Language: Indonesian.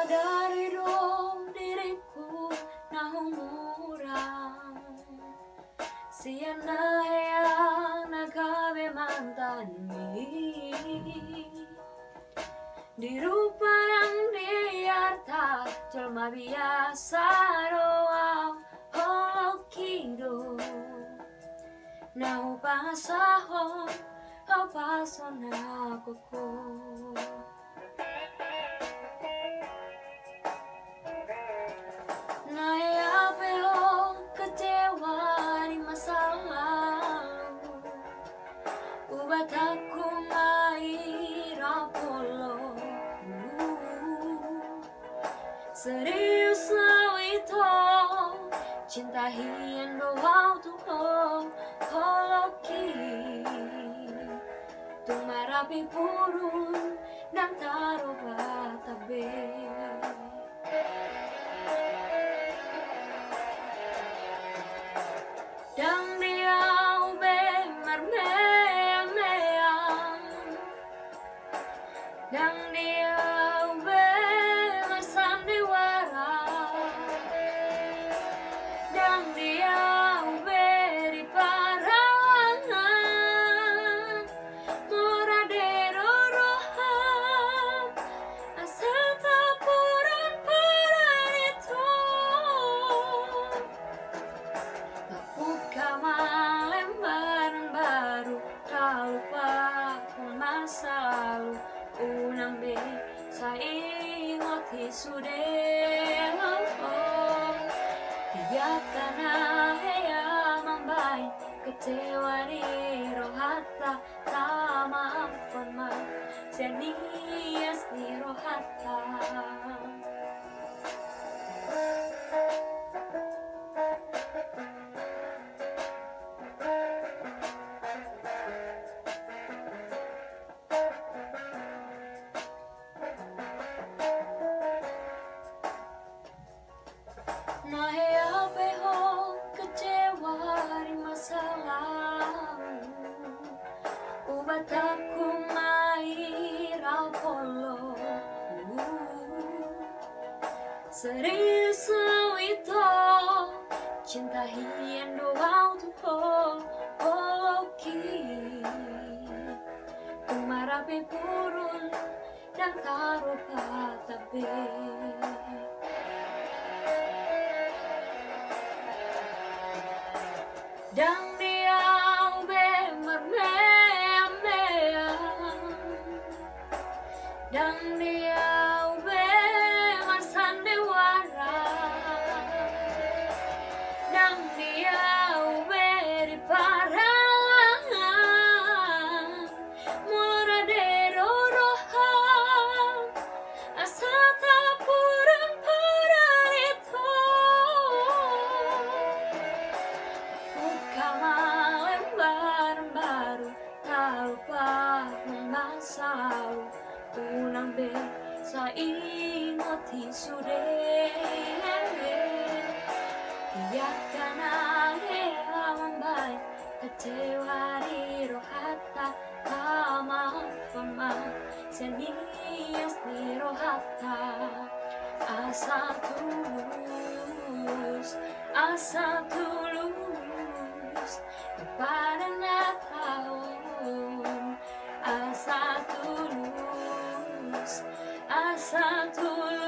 dari diriku nahumurang siana yang nagabe mantani di rupa dan di harta jelma biasa doang holokido nahu pasahon au pasona koko naya peo kecewa di masa lalu ubataku mai rapolo serius itu cinta hian doang tuh holoki tumarapi purun dan taruh batabe dan dia ube mermeang dan dia ube mersandiwara dan dia ube di paralangan moradero roham asal tapuran paran itu tak buka lembaran baru tak lupa masa lalu unang be sa ingot hisude biarkan hea mambai kecewa di rohata tak maafkan ma senias di rohata naya peho kecewa di masa lalu ubataku mai rapolo serius itu cinta hian doang tuh holoki tumarapi purun dan taruh patabe dan dia ube mermeang dan dia ube marsandiwara dan dia ube di paralangan moradero roham asal tapuran paran itu buka lembaran baru tak lupa masa lalu unang be sa ingot hisude biarkan hea mambai kecewa di rohata tak maafkan ma senias di rohata asa tulus kepada tahun asa tulus